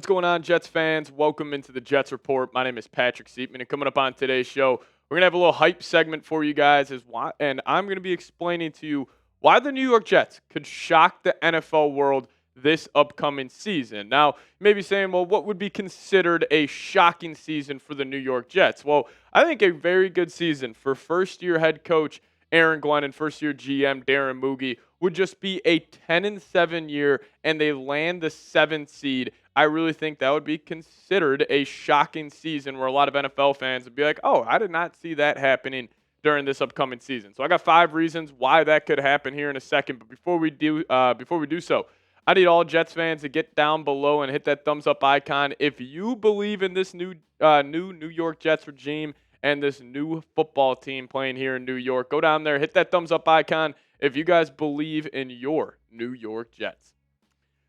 going on, Jets fans? Welcome into the Jets Report. My name is Patrick Siepman, and coming up on today's show, we're going to have a little hype segment for you guys, and I'm going to be explaining to you why the New York Jets could shock the NFL world this upcoming season. Now, you may be saying, well, what would be considered a shocking season for the New York Jets? Well, I think a very good season for first-year head coach Aaron Glenn and first-year GM Darren Moogie would just be a 10-7 year, and they land the 7th seed. I really think that would be considered a shocking season where a lot of NFL fans would be like, oh, I did not see that happening during this upcoming season. So I got 5 reasons why that could happen here in a second. But before we do so, I need all Jets fans to get down below and hit that thumbs up icon if you believe in this new New York Jets regime and this new football team playing here in New York. Go down there, hit that thumbs up icon if you guys believe in your New York Jets.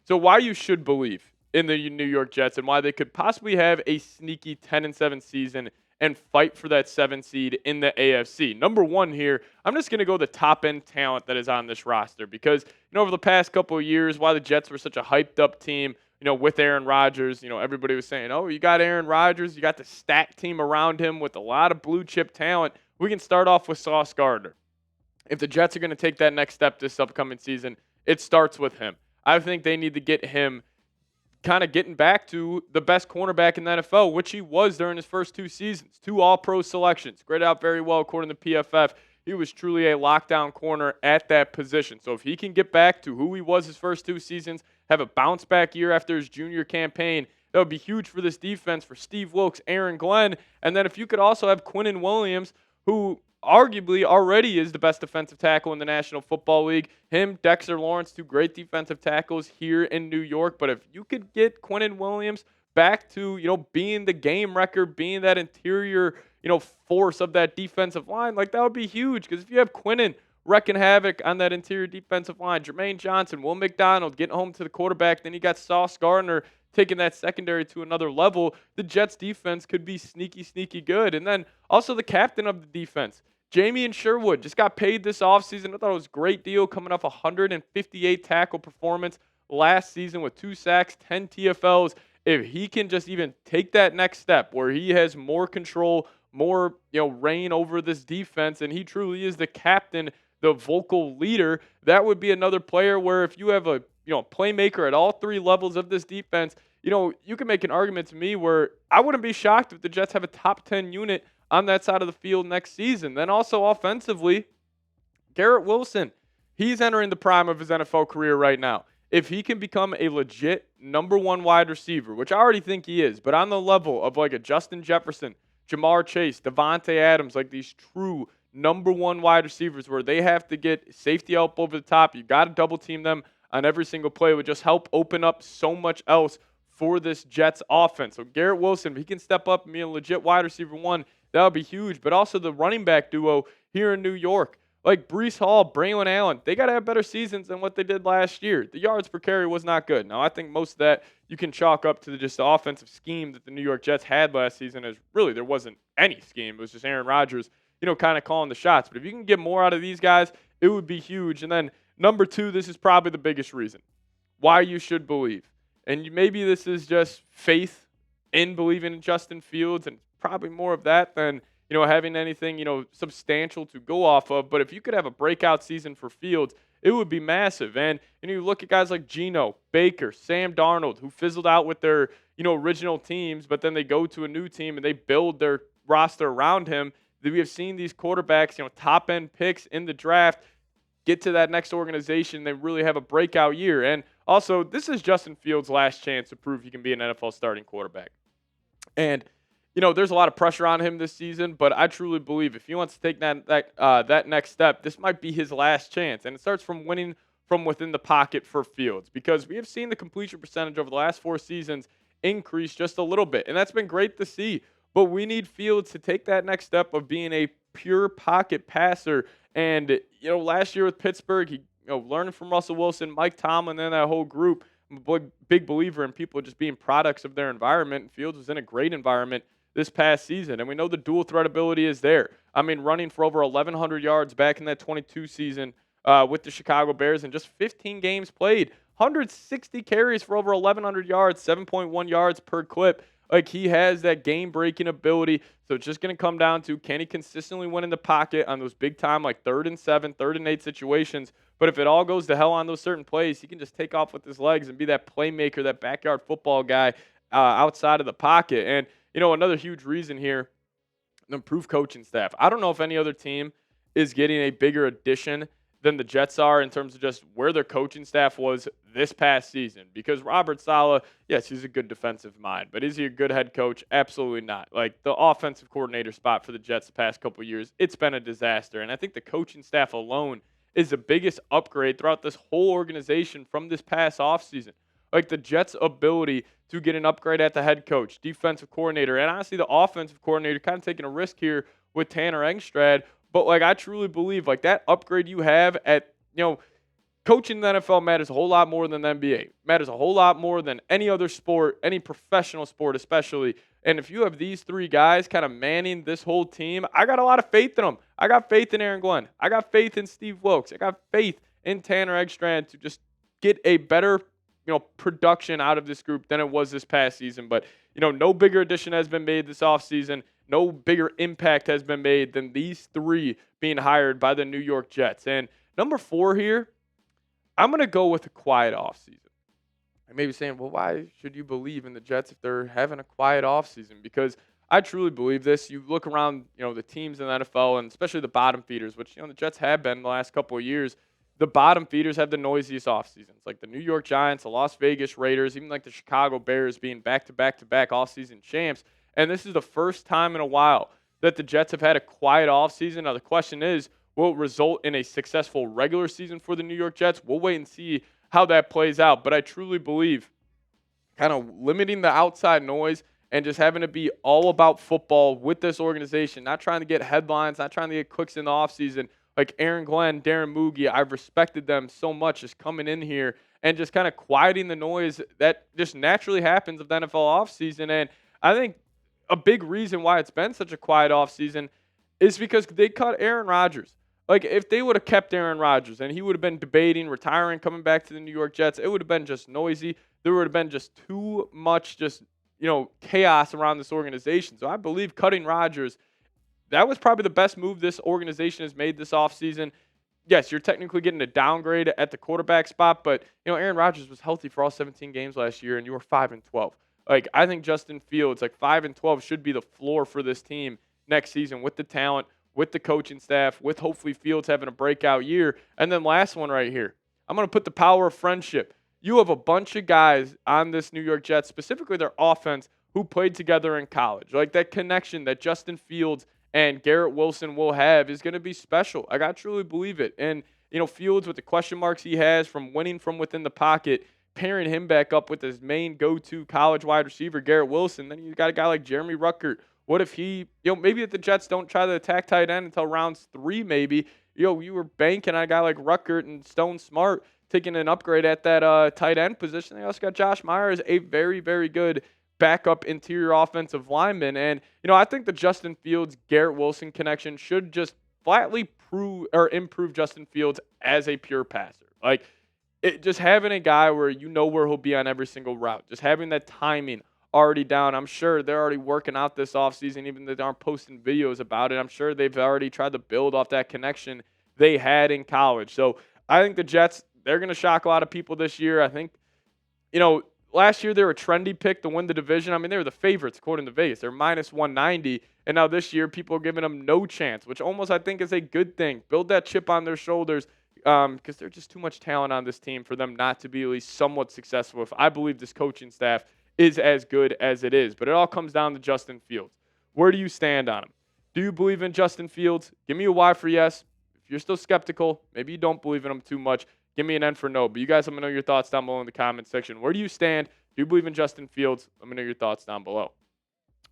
So why you should believe in the New York Jets and why they could possibly have a sneaky 10-7 season and fight for that 7th seed in the AFC. Number one here, I'm just going to go the top-end talent that is on this roster because, over the past couple of years, why the Jets were such a hyped-up team, with Aaron Rodgers, everybody was saying, oh, you got Aaron Rodgers, you got the stacked team around him with a lot of blue-chip talent. We can start off with Sauce Gardner. If the Jets are going to take that next step this upcoming season, it starts with him. I think they need to get him kind of getting back to the best cornerback in the NFL, which he was during his first 2 seasons. 2 All-Pro selections. Graded out very well according to PFF. He was truly a lockdown corner at that position. So if he can get back to who he was his first 2 seasons, have a bounce-back year after his junior campaign, that would be huge for this defense, for Steve Wilks, Aaron Glenn. And then if you could also have Quinnen Williams, who arguably already is the best defensive tackle in the National Football League. Him, Dexter Lawrence, 2 great defensive tackles here in New York. But if you could get Quinnen Williams back to, being the game wrecker, being that interior, force of that defensive line, like that would be huge. Because if you have Quinnen wrecking havoc on that interior defensive line, Jermaine Johnson, Will McDonald getting home to the quarterback, then you got Sauce Gardner taking that secondary to another level, the Jets defense could be sneaky, sneaky good. And then also the captain of the defense, Jamie Sherwood, just got paid this offseason. I thought it was a great deal coming off a 158 tackle performance last season with 2 sacks, 10 TFLs. If he can just even take that next step where he has more control, more reign over this defense, and he truly is the captain, the vocal leader, that would be another player where if you have a playmaker at all 3 levels of this defense, you can make an argument to me where I wouldn't be shocked if the Jets have a top 10 unit on that side of the field next season. Then also offensively, Garrett Wilson, he's entering the prime of his NFL career right now. If he can become a legit number 1 wide receiver, which I already think he is, but on the level of like a Justin Jefferson, Jamar Chase, Devontae Adams, like these true number 1 wide receivers where they have to get safety help over the top, you got to double team them on every single play, would just help open up so much else for this Jets offense. So Garrett Wilson, if he can step up and be a legit wide receiver 1, that would be huge. But also the running back duo here in New York, like Breece Hall, Braylon Allen, they got to have better seasons than what they did last year. The yards per carry was not good. Now, I think most of that you can chalk up to just the offensive scheme that the New York Jets had last season. As really there wasn't any scheme. It was just Aaron Rodgers, kind of calling the shots. But if you can get more out of these guys, it would be huge. And then number 2, this is probably the biggest reason why you should believe. And maybe this is just faith in believing in Justin Fields, and probably more of that than, having anything, substantial to go off of. But if you could have a breakout season for Fields, it would be massive. And you look at guys like Geno, Baker, Sam Darnold, who fizzled out with their, original teams, but then they go to a new team and they build their roster around him. We have seen these quarterbacks, top-end picks in the draft, get to that next organization, they really have a breakout year. And also, this is Justin Fields' last chance to prove he can be an NFL starting quarterback. And, there's a lot of pressure on him this season, but I truly believe if he wants to take that next step, this might be his last chance. And it starts from winning from within the pocket for Fields, because we have seen the completion percentage over the last 4 seasons increase just a little bit, and that's been great to see. But we need Fields to take that next step of being a pure pocket passer. And, last year with Pittsburgh, he learning from Russell Wilson, Mike Tomlin, and that whole group. I'm a big believer in people just being products of their environment. And Fields was in a great environment this past season, and we know the dual threat ability is there. I mean, running for over 1,100 yards back in that 22 season with the Chicago Bears in just 15 games played, 160 carries for over 1,100 yards, 7.1 yards per clip. Like, he has that game-breaking ability. So it's just going to come down to, can he consistently win in the pocket on those big-time, like 3rd and 7, 3rd and 8 situations. But if it all goes to hell on those certain plays, he can just take off with his legs and be that playmaker, that backyard football guy outside of the pocket. And, another huge reason here, the improved coaching staff. I don't know if any other team is getting a bigger addition than the Jets are in terms of just where their coaching staff was this past season. Because Robert Saleh, yes, he's a good defensive mind, but is he a good head coach? Absolutely not. Like, the offensive coordinator spot for the Jets the past couple of years, it's been a disaster. And I think the coaching staff alone is the biggest upgrade throughout this whole organization from this past offseason. Like, the Jets' ability to get an upgrade at the head coach, defensive coordinator, and honestly the offensive coordinator, kind of taking a risk here with Tanner Engstrad. But, like, I truly believe, like, that upgrade you have at, coaching in the NFL matters a whole lot more than the NBA. Matters a whole lot more than any other sport, any professional sport especially. And if you have these three guys kind of manning this whole team, I got a lot of faith in them. I got faith in Aaron Glenn. I got faith in Steve Wilkes. I got faith in Tanner Engstrad to just get a better, production out of this group than it was this past season. But, no bigger addition has been made this offseason. No bigger impact has been made than these three being hired by the New York Jets. And number 4 here, I'm going to go with a quiet offseason. I may be saying, well, why should you believe in the Jets if they're having a quiet offseason? Because I truly believe this. You look around, the teams in the NFL, and especially the bottom feeders, which, the Jets have been the last couple of years. The bottom feeders have the noisiest offseasons, like the New York Giants, the Las Vegas Raiders, even like the Chicago Bears being back-to-back-to-back offseason champs. And this is the first time in a while that the Jets have had a quiet offseason. Now, the question is, will it result in a successful regular season for the New York Jets? We'll wait and see how that plays out. But I truly believe kind of limiting the outside noise and just having to be all about football with this organization, not trying to get headlines, not trying to get clicks in the offseason. Like Aaron Glenn, Darren Mugie, I've respected them so much just coming in here and just kind of quieting the noise that just naturally happens of the NFL offseason. And I think a big reason why it's been such a quiet offseason is because they cut Aaron Rodgers. Like, if they would have kept Aaron Rodgers and he would have been debating retiring, coming back to the New York Jets, it would have been just noisy. There would have been just too much chaos around this organization. So I believe cutting Rodgers, that was probably the best move this organization has made this offseason. Yes, you're technically getting a downgrade at the quarterback spot, but, Aaron Rodgers was healthy for all 17 games last year, and you were 5-12. Like, I think Justin Fields, 5-12 should be the floor for this team next season with the talent, with the coaching staff, with hopefully Fields having a breakout year. And then last one right here, I'm going to put the power of friendship. You have a bunch of guys on this New York Jets, specifically their offense, who played together in college. Like, that connection that Justin Fields and Garrett Wilson will have is going to be special. I truly believe it. And, Fields, with the question marks he has from winning from within the pocket, pairing him back up with his main go-to college wide receiver, Garrett Wilson. Then you got a guy like Jeremy Ruckert. What if he, maybe if the Jets don't try to attack tight end until rounds 3 maybe, you were banking on a guy like Ruckert and Stone Smart taking an upgrade at that tight end position. They also got Josh Myers, a very, very good backup interior offensive lineman. And, I think the Justin Fields-Garrett Wilson connection should just flatly improve Justin Fields as a pure passer. Like, just having a guy where where he'll be on every single route, just having that timing already down. I'm sure they're already working out this offseason, even though they aren't posting videos about it. I'm sure they've already tried to build off that connection they had in college. So I think the Jets, they're going to shock a lot of people this year. I think, last year they were a trendy pick to win the division. I mean, they were the favorites according to Vegas. They're minus 190. And now this year people are giving them no chance, which almost I think is a good thing. Build that chip on their shoulders because there's just too much talent on this team for them not to be at least somewhat successful. If I believe this coaching staff is as good as it is. But it all comes down to Justin Fields. Where do you stand on him? Do you believe in Justin Fields? Give me a Y for yes. If you're still skeptical, maybe you don't believe in him too much, give me an N for no. But you guys let me know your thoughts down below in the comment section. Where do you stand? Do you believe in Justin Fields? Let me know your thoughts down below.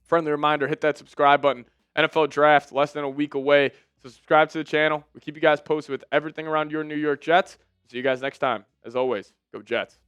Friendly reminder, hit that subscribe button. NFL Draft, less than a week away. So subscribe to the channel. We keep you guys posted with everything around your New York Jets. See you guys next time. As always, go Jets.